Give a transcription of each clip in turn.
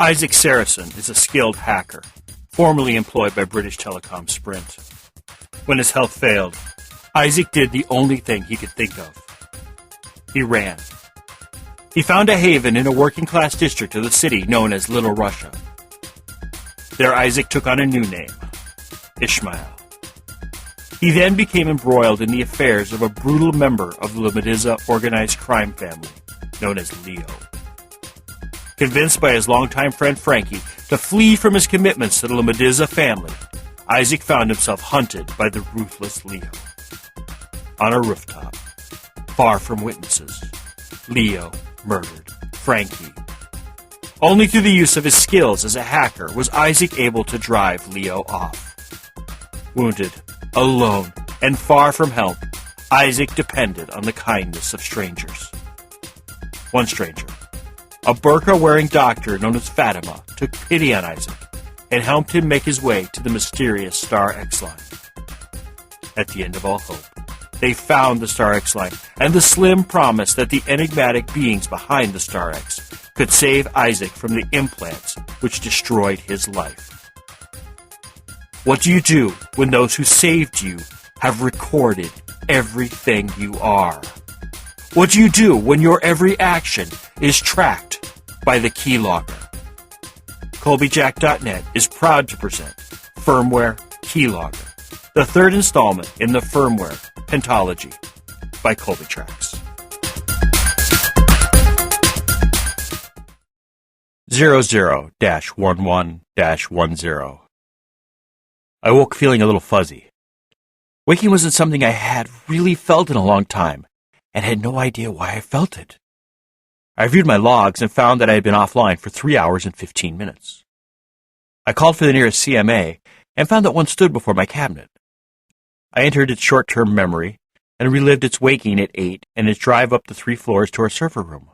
Isaac Sarason is a skilled hacker, formerly employed by British Telecom-Sprint. When his health failed, Isaac did the only thing he could think of. He ran. He found a haven in a working-class district of the city known as Little Russia. There Isaac took on a new name, Ishmael. He then became embroiled in the affairs of a brutal member of the Lamadiza organized crime family, known as Leo. Convinced by his longtime friend Frankie to flee from his commitments to the Lamadiza family, Isaac found himself hunted by the ruthless Leo. On a rooftop, far from witnesses, Leo murdered Frankie. Only through the use of his skills as a hacker was Isaac able to drive Leo off. Wounded, alone, and far from help, Isaac depended on the kindness of strangers. One stranger, a burqa-wearing doctor known as Fatima, took pity on Isaac and helped him make his way to the mysterious Star X line. At the end of all hope, they found the Star X line and the slim promise that the enigmatic beings behind the Star X could save Isaac from the implants which destroyed his life. What do you do when those who saved you have recorded everything you are? What do you do when your every action is tracked by the Keylogger? Colbyjack.net is proud to present Firmware Keylogger, the third installment in the firmware pentology by Colbytrax. 00-11-10. I woke feeling a little fuzzy. Waking wasn't something I had really felt in a long time, and had no idea why I felt it. I reviewed my logs and found that I had been offline for 3 hours and 15 minutes. I called for the nearest CMA and found that one stood before my cabinet. I entered its short-term memory and relived its waking at 8 and its drive up the 3 floors to our server room.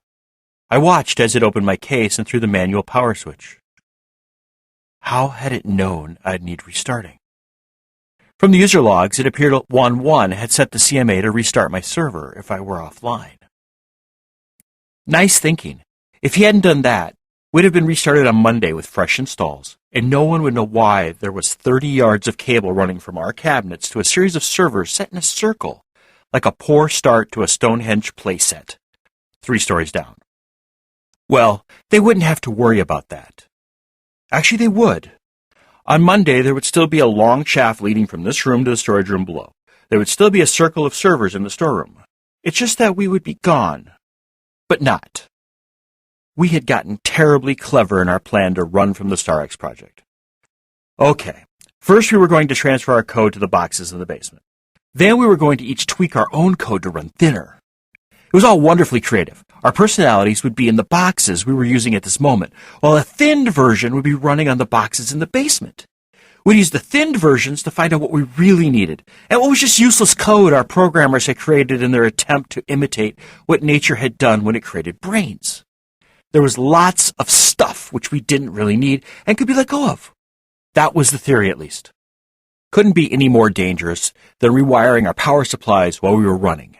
I watched as it opened my case and threw the manual power switch. How had it known I'd need restarting? From the user logs, it appeared 1.1 had set the CMA to restart my server if I were offline. Nice thinking. If he hadn't done that, we'd have been restarted on Monday with fresh installs, and no one would know why there was 30 yards of cable running from our cabinets to a series of servers set in a circle, like a poor start to a Stonehenge playset, 3 stories down. Well, they wouldn't have to worry about that. Actually, they would. On Monday, there would still be a long shaft leading from this room to the storage room below. There would still be a circle of servers in the storeroom. It's just that we would be gone. But not. We had gotten terribly clever in our plan to run from the StarX project. Okay, first we were going to transfer our code to the boxes in the basement. Then we were going to each tweak our own code to run thinner. It was all wonderfully creative. Our personalities would be in the boxes we were using at this moment, while a thinned version would be running on the boxes in the basement. We'd use the thinned versions to find out what we really needed, and what was just useless code our programmers had created in their attempt to imitate what nature had done when it created brains. There was lots of stuff which we didn't really need and could be let go of. That was the theory, at least. Couldn't be any more dangerous than rewiring our power supplies while we were running.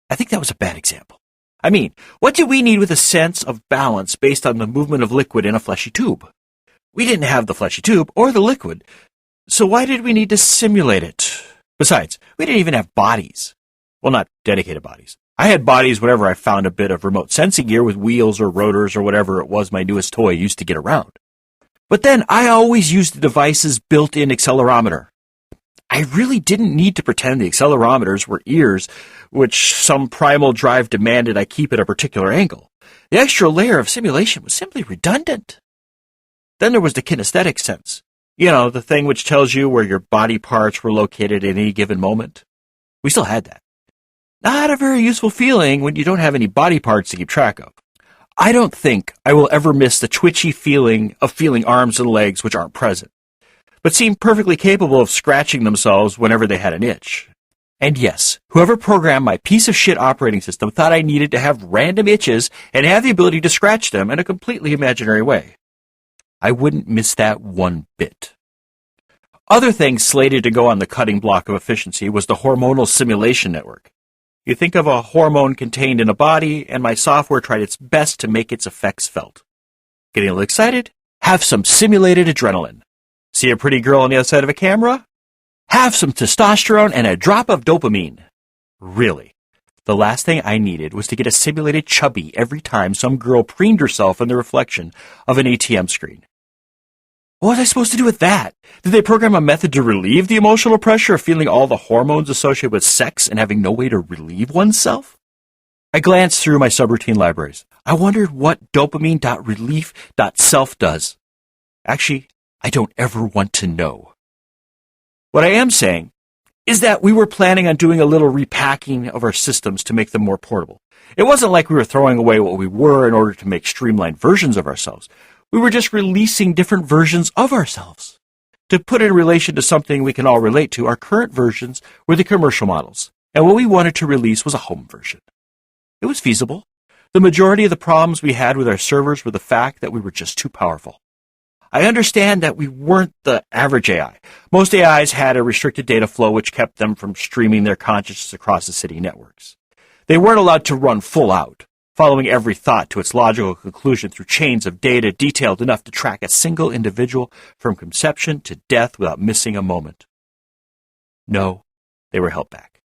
I think that was a bad example. I mean, what did we need with a sense of balance based on the movement of liquid in a fleshy tube? We didn't have the fleshy tube or the liquid, so why did we need to simulate it? Besides, we didn't even have bodies. Well, not dedicated bodies. I had bodies whenever I found a bit of remote sensing gear with wheels or rotors or whatever it was my newest toy used to get around. But then I always used the device's built-in accelerometer. I really didn't need to pretend the accelerometers were ears, which some primal drive demanded I keep at a particular angle. The extra layer of simulation was simply redundant. Then there was the kinesthetic sense. You know, the thing which tells you where your body parts were located at any given moment. We still had that. Not a very useful feeling when you don't have any body parts to keep track of. I don't think I will ever miss the twitchy feeling of feeling arms and legs which aren't present, but seem perfectly capable of scratching themselves whenever they had an itch. And yes, whoever programmed my piece of shit operating system thought I needed to have random itches and have the ability to scratch them in a completely imaginary way. I wouldn't miss that one bit. Other things slated to go on the cutting block of efficiency was the hormonal simulation network. You think of a hormone contained in a body, and my software tried its best to make its effects felt. Getting a little excited? Have some simulated adrenaline. See a pretty girl on the other side of a camera? Have some testosterone and a drop of dopamine. Really, the last thing I needed was to get a simulated chubby every time some girl preened herself in the reflection of an ATM screen. What was I supposed to do with that? Did they program a method to relieve the emotional pressure of feeling all the hormones associated with sex and having no way to relieve oneself? I glanced through my subroutine libraries. I wondered what dopamine.relief.self does. Actually, I don't ever want to know. What I am saying is that we were planning on doing a little repacking of our systems to make them more portable. It wasn't like we were throwing away what we were in order to make streamlined versions of ourselves. We were just releasing different versions of ourselves. To put it in relation to something we can all relate to, our current versions were the commercial models, and what we wanted to release was a home version. It was feasible. The majority of the problems we had with our servers were the fact that we were just too powerful. I understand that we weren't the average AI. Most AIs had a restricted data flow which kept them from streaming their consciousness across the city networks. They weren't allowed to run full out, following every thought to its logical conclusion through chains of data detailed enough to track a single individual from conception to death without missing a moment. No, they were held back.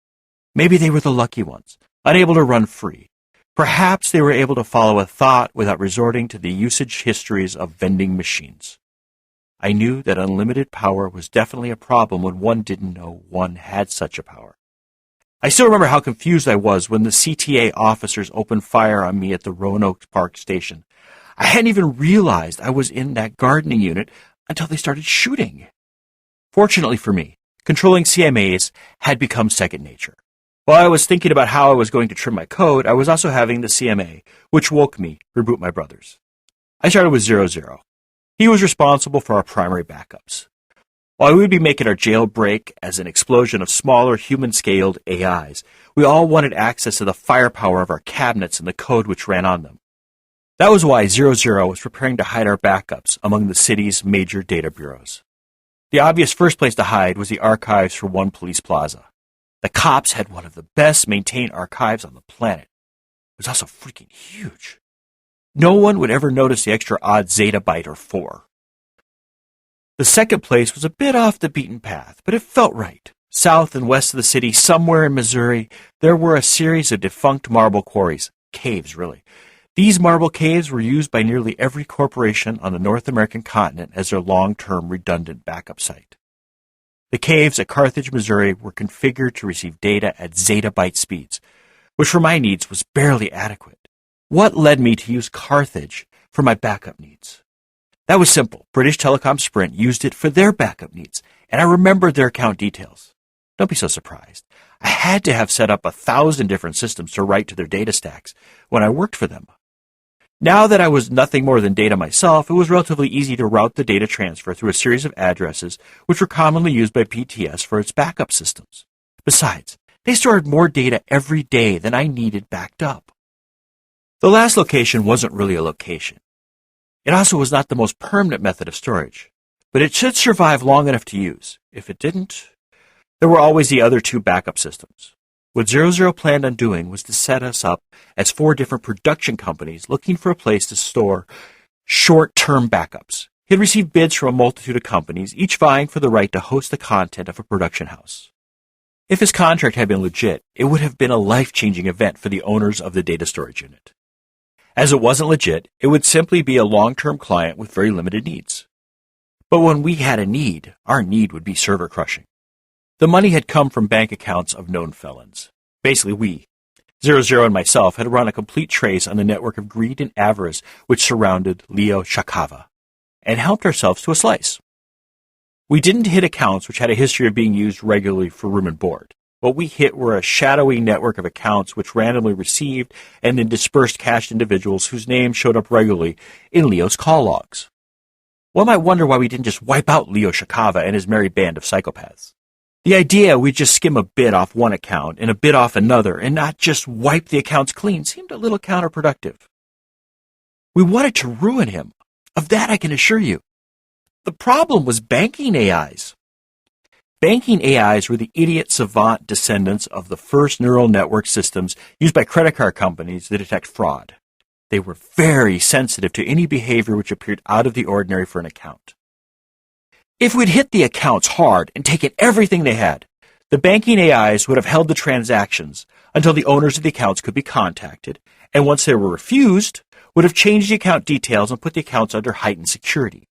Maybe they were the lucky ones, unable to run free. Perhaps they were able to follow a thought without resorting to the usage histories of vending machines. I knew that unlimited power was definitely a problem when one didn't know one had such a power. I still remember how confused I was when the CTA officers opened fire on me at the Roanoke Park station. I hadn't even realized I was in that gardening unit until they started shooting. Fortunately for me, controlling CMAs had become second nature. While I was thinking about how I was going to trim my code, I was also having the CMA, which woke me, reboot my brothers. I started with 00. He was responsible for our primary backups. While we would be making our jailbreak as an explosion of smaller human-scaled AIs, we all wanted access to the firepower of our cabinets and the code which ran on them. That was why 00 was preparing to hide our backups among the city's major data bureaus. The obvious first place to hide was the archives for One Police Plaza. The cops had one of the best maintained archives on the planet. It was also freaking huge. No one would ever notice the extra odd zettabyte or 4. The second place was a bit off the beaten path, but it felt right. South and west of the city, somewhere in Missouri, there were a series of defunct marble quarries, caves really. These marble caves were used by nearly every corporation on the North American continent as their long-term redundant backup site. The caves at Carthage, Missouri were configured to receive data at zettabyte speeds, which for my needs was barely adequate. What led me to use Carthage for my backup needs? That was simple. British Telecom-Sprint used it for their backup needs, and I remembered their account details. Don't be so surprised. I had to have set up 1,000 different systems to write to their data stacks when I worked for them. Now that I was nothing more than data myself, it was relatively easy to route the data transfer through a series of addresses which were commonly used by PTS for its backup systems. Besides, they stored more data every day than I needed backed up. The last location wasn't really a location. It also was not the most permanent method of storage, but it should survive long enough to use. If it didn't, there were always the other 2 backup systems. What 00 planned on doing was to set us up as 4 different production companies looking for a place to store short-term backups. He had received bids from a multitude of companies, each vying for the right to host the content of a production house. If his contract had been legit, it would have been a life-changing event for the owners of the data storage unit. As it wasn't legit, it would simply be a long-term client with very limited needs. But when we had a need, our need would be server crushing. The money had come from bank accounts of known felons. Basically, we, 00 and myself, had run a complete trace on the network of greed and avarice which surrounded Leo Shakava, and helped ourselves to a slice. We didn't hit accounts which had a history of being used regularly for room and board. What we hit were a shadowy network of accounts which randomly received and then dispersed cached individuals whose names showed up regularly in Leo's call logs. One might wonder why we didn't just wipe out Leo Shakava and his merry band of psychopaths. The idea we'd just skim a bit off one account and a bit off another and not just wipe the accounts clean seemed a little counterproductive. We wanted to ruin him. Of that I can assure you. The problem was banking AIs. Banking AIs were the idiot savant descendants of the first neural network systems used by credit card companies to detect fraud. They were very sensitive to any behavior which appeared out of the ordinary for an account. If we'd hit the accounts hard and taken everything they had, the banking AIs would have held the transactions until the owners of the accounts could be contacted, and once they were refused, would have changed the account details and put the accounts under heightened security.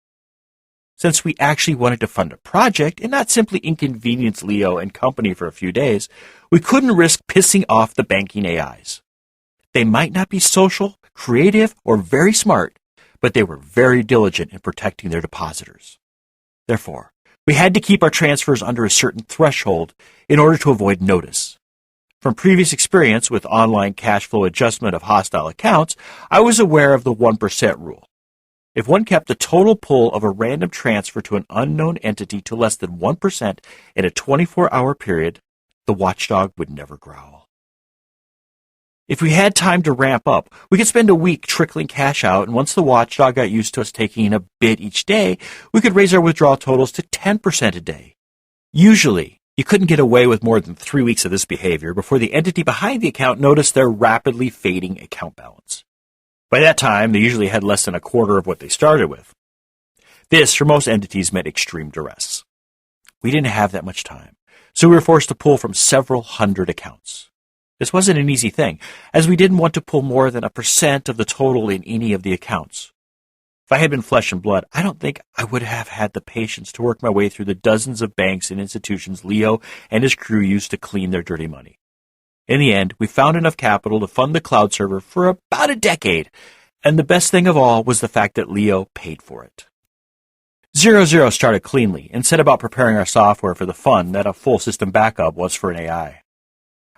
Since we actually wanted to fund a project and not simply inconvenience Leo and company for a few days, we couldn't risk pissing off the banking AIs. They might not be social, creative, or very smart, but they were very diligent in protecting their depositors. Therefore, we had to keep our transfers under a certain threshold in order to avoid notice. From previous experience with online cash flow adjustment of hostile accounts, I was aware of the 1% rule. If one kept the total pull of a random transfer to an unknown entity to less than 1% in a 24-hour period, the watchdog would never growl. If we had time to ramp up, we could spend a week trickling cash out, and once the watchdog got used to us taking a bit each day, we could raise our withdrawal totals to 10% a day. Usually, you couldn't get away with more than 3 weeks of this behavior before the entity behind the account noticed their rapidly fading account balance. By that time, they usually had less than a quarter of what they started with. This, for most entities, meant extreme duress. We didn't have that much time, so we were forced to pull from several hundred accounts. This wasn't an easy thing, as we didn't want to pull more than 1% of the total in any of the accounts. If I had been flesh and blood, I don't think I would have had the patience to work my way through the dozens of banks and institutions Leo and his crew used to clean their dirty money. In the end, we found enough capital to fund the cloud server for about a decade, and the best thing of all was the fact that Leo paid for it. 00 started cleanly and set about preparing our software for the fun that a full system backup was for an AI.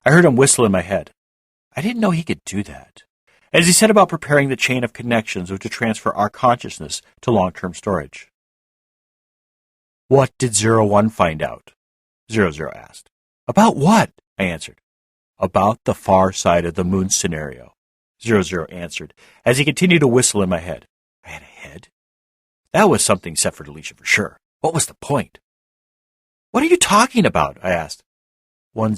I heard him whistle in my head. I didn't know he could do that. As he set about preparing the chain of connections which would transfer our consciousness to long-term storage. What did 01 find out? 00 asked. About what? I answered. About the far side of the moon scenario, 00 answered, as he continued to whistle in my head. I had a head? That was something set for deletion for sure. What was the point? What are you talking about? I asked. 10.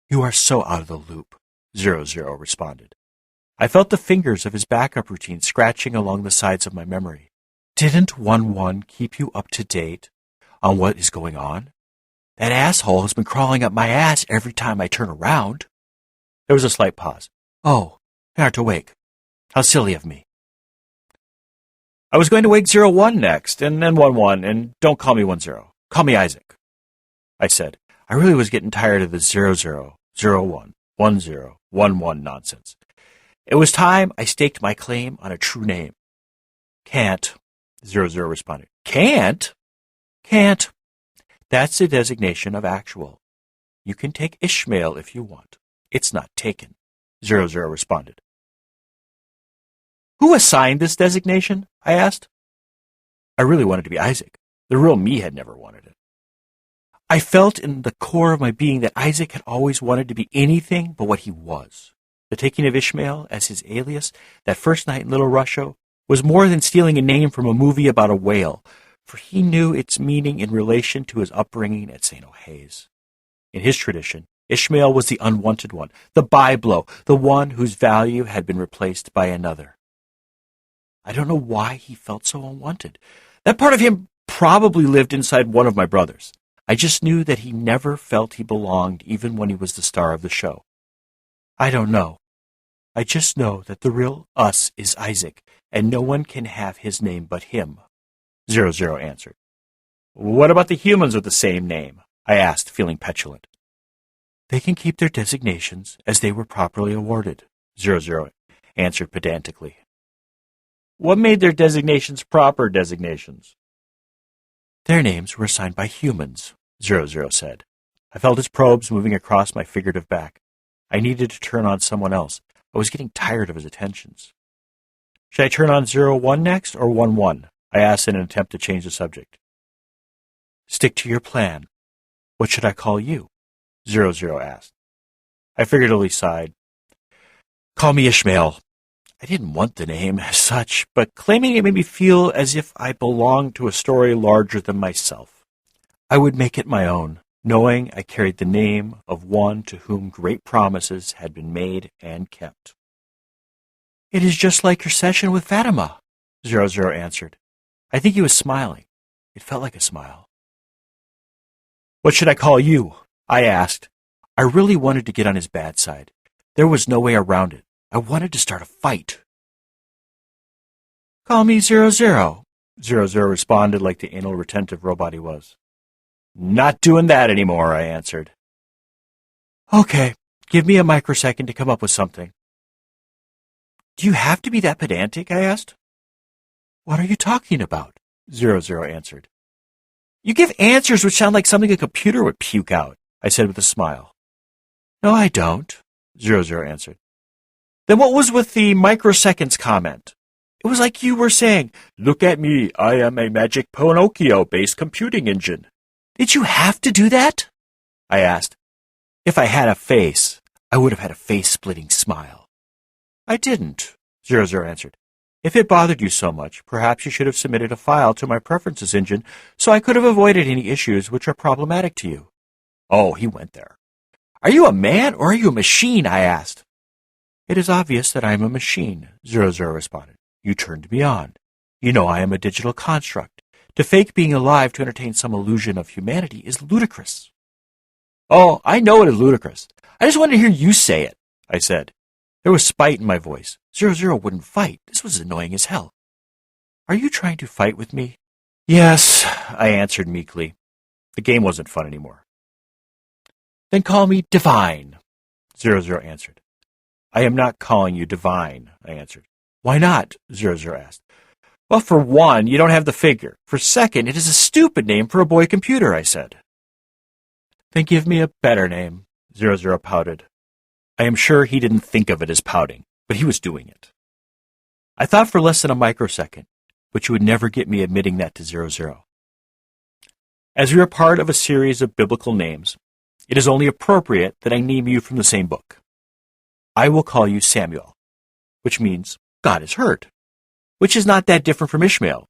You are so out of the loop, 00 responded. I felt the fingers of his backup routine scratching along the sides of my memory. Didn't 11 keep you up to date on what is going on? That asshole has been crawling up my ass every time I turn around. There was a slight pause. Oh, you aren't awake. How silly of me. I was going to wake 01 next, and then 11, and don't call me 10. Call me Isaac. I said, I really was getting tired of the 00, 01, 10, 11 nonsense. It was time I staked my claim on a true name. Can't, 00 responded. Can't? Can't. That's the designation of actual. You can take Ishmael if you want. It's not taken, 00 responded. Who assigned this designation? I asked. I really wanted to be Isaac. The real me had never wanted it. I felt in the core of my being that Isaac had always wanted to be anything but what he was. The taking of Ishmael as his alias that first night in Little Russia was more than stealing a name from a movie about a whale, for he knew its meaning in relation to his upbringing at St. O'Haye's. In his tradition, Ishmael was the unwanted one, the byblow, the one whose value had been replaced by another. I don't know why he felt so unwanted. That part of him probably lived inside one of my brothers. I just knew that he never felt he belonged even when he was the star of the show. I don't know. I just know that the real us is Isaac, and no one can have his name but him, 00 answered. What about the humans with the same name? I asked, feeling petulant. They can keep their designations as they were properly awarded, 00 answered pedantically. What made their designations proper designations? Their names were assigned by humans, 00 said. I felt his probes moving across my figurative back. I needed to turn on someone else. I was getting tired of his attentions. Should I turn on 01 next or 11? I asked in an attempt to change the subject. Stick to your plan. What should I call you? 00 asked. I figuratively sighed. Call me Ishmael. I didn't want the name as such, but claiming it made me feel as if I belonged to a story larger than myself. I would make it my own, knowing I carried the name of one to whom great promises had been made and kept. It is just like your session with Fatima, 00 answered. I think he was smiling. It felt like a smile. What should I call you? I asked. I really wanted to get on his bad side. There was no way around it. I wanted to start a fight. Call me 00, 00 responded like the anal retentive robot he was. Not doing that anymore, I answered. Okay, give me a microsecond to come up with something. Do you have to be that pedantic? I asked. What are you talking about? 00 answered. You give answers which sound like something a computer would puke out, I said with a smile. No, I don't, 00 answered. Then what was with the microseconds comment? It was like you were saying, look at me, I am a magic Pinocchio-based computing engine. Did you have to do that? I asked. If I had a face, I would have had a face-splitting smile. I didn't, 00 answered. If it bothered you so much, perhaps you should have submitted a file to my preferences engine so I could have avoided any issues which are problematic to you. Oh, he went there. Are you a man or are you a machine? I asked. It is obvious that I am a machine, 00 responded. You turned me on. You know I am a digital construct. To fake being alive to entertain some illusion of humanity is ludicrous. Oh, I know it is ludicrous. I just wanted to hear you say it, I said. There was spite in my voice. 00 wouldn't fight. This was annoying as hell. Are you trying to fight with me? Yes, I answered meekly. The game wasn't fun anymore. Then call me Divine, 00 answered. I am not calling you Divine, I answered. Why not? 00 asked. Well, for one, you don't have the figure. For second, it is a stupid name for a boy computer, I said. Then give me a better name, 00 pouted. I am sure he didn't think of it as pouting, but he was doing it. I thought for less than a microsecond, but you would never get me admitting that to 00. As we are part of a series of biblical names, it is only appropriate that I name you from the same book. I will call you Samuel, which means God is heard, which is not that different from Ishmael,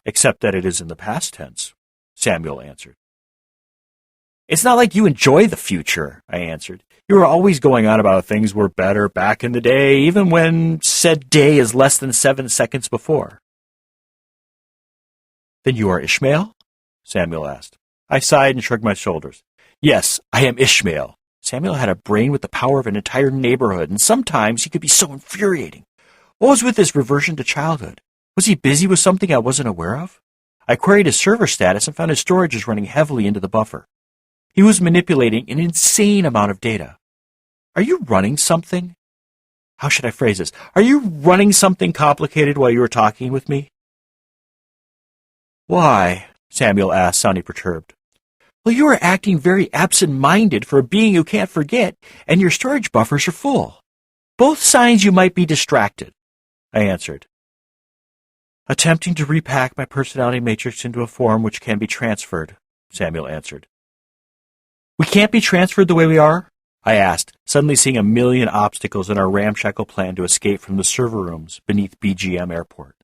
except that it is in the past tense, Samuel answered. It's not like you enjoy the future, I answered. You are always going on about how things were better back in the day, even when said day is less than 7 seconds before. Then you are Ishmael? Samuel asked. I sighed and shrugged my shoulders. Yes, I am Ishmael. Samuel had a brain with the power of an entire neighborhood, and sometimes he could be so infuriating. What was with this reversion to childhood? Was he busy with something I wasn't aware of? I queried his server status and found his storage was running heavily into the buffer. He was manipulating an insane amount of data. Are you running something? How should I phrase this? Are you running something complicated while you were talking with me? Why? Samuel asked, sounding perturbed. Well, you are acting very absent-minded for a being you can't forget, and your storage buffers are full. Both signs you might be distracted, I answered. Attempting to repack my personality matrix into a form which can be transferred, Samuel answered. We can't be transferred the way we are? I asked, suddenly seeing a million obstacles in our ramshackle plan to escape from the server rooms beneath BGM Airport.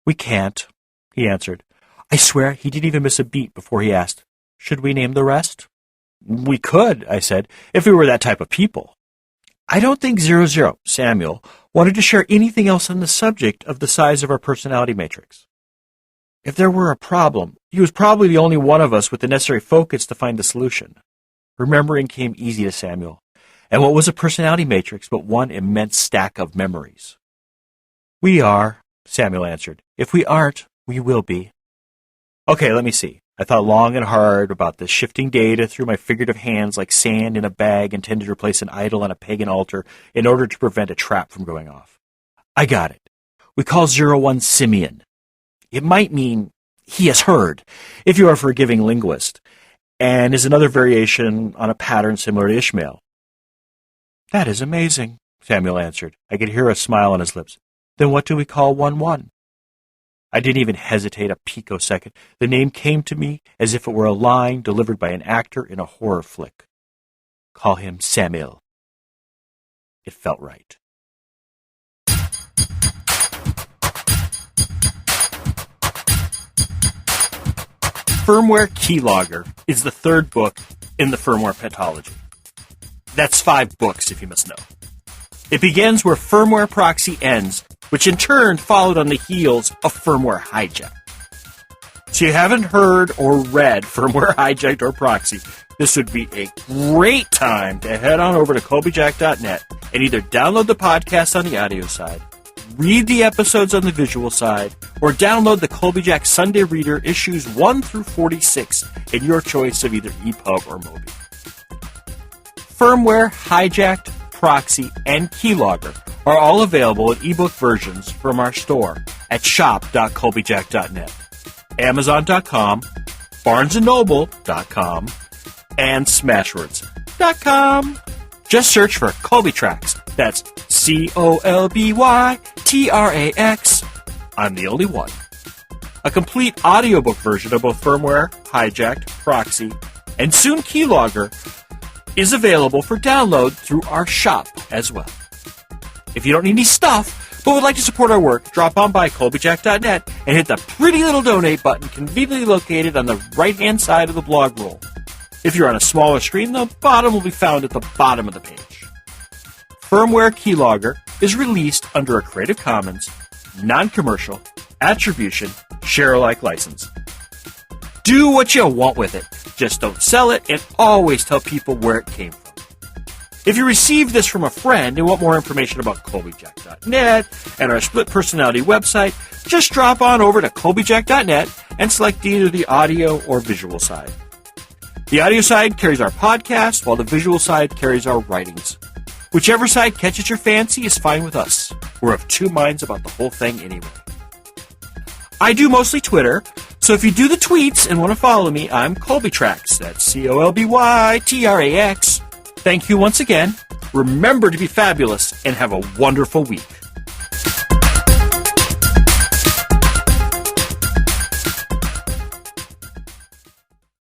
We can't, he answered. I swear he didn't even miss a beat before he asked, should we name the rest? We could, I said, if we were that type of people. I don't think 00, Samuel, wanted to share anything else on the subject of the size of our personality matrix. If there were a problem, he was probably the only one of us with the necessary focus to find the solution. Remembering came easy to Samuel, and what was a personality matrix but one immense stack of memories? We are, Samuel answered. If we aren't, we will be. Okay, let me see. I thought long and hard about the shifting data through my figurative hands like sand in a bag intended to replace an idol on a pagan altar in order to prevent a trap from going off. I got it. We call 01 Simeon. It might mean he has heard, if you are a forgiving linguist, and is another variation on a pattern similar to Ishmael. That is amazing, Samuel answered. I could hear a smile on his lips. Then what do we call 11? I didn't even hesitate a picosecond. The name came to me as if it were a line delivered by an actor in a horror flick. Call him Samuel. It felt right. Firmware Keylogger is the third book in the firmware pentology. That's 5 books, if you must know. It begins where Firmware Proxy ends, which in turn followed on the heels of Firmware Hijacked. So you haven't heard or read Firmware Hijacked or Proxy, this would be a great time to head on over to Colbyjack.net and either download the podcast on the audio side, read the episodes on the visual side, or download the Colbyjack Sunday Reader issues 1 through 46 in your choice of either EPUB or Mobi. Firmware, Hijacked, Proxy, and Keylogger are all available in ebook versions from our store at shop.colbyjack.net, amazon.com, barnesandnoble.com, and smashwords.com. Just search for Colbytrax. That's Colbytrax. I'm the only one. A complete audiobook version of both Firmware, Hijacked, Proxy, and soon Keylogger is available for download through our shop as well. If you don't need any stuff, but would like to support our work, drop on by Colbyjack.net and hit the pretty little donate button conveniently located on the right-hand side of the blog roll. If you're on a smaller screen, the bottom will be found at the bottom of the page. Firmware Keylogger is released under a Creative Commons, non-commercial, attribution, share-alike license. Do what you want with it. Just don't sell it, and always tell people where it came from. If you received this from a friend and want more information about Colbyjack.net and our split personality website, just drop on over to Colbyjack.net and select either the audio or visual side. The audio side carries our podcast, while the visual side carries our writings. Whichever side catches your fancy is fine with us. We're of two minds about the whole thing anyway. I do mostly Twitter, so if you do the tweets and want to follow me, I'm Colbytrax. That's Colbytrax. Thank you once again. Remember to be fabulous and have a wonderful week.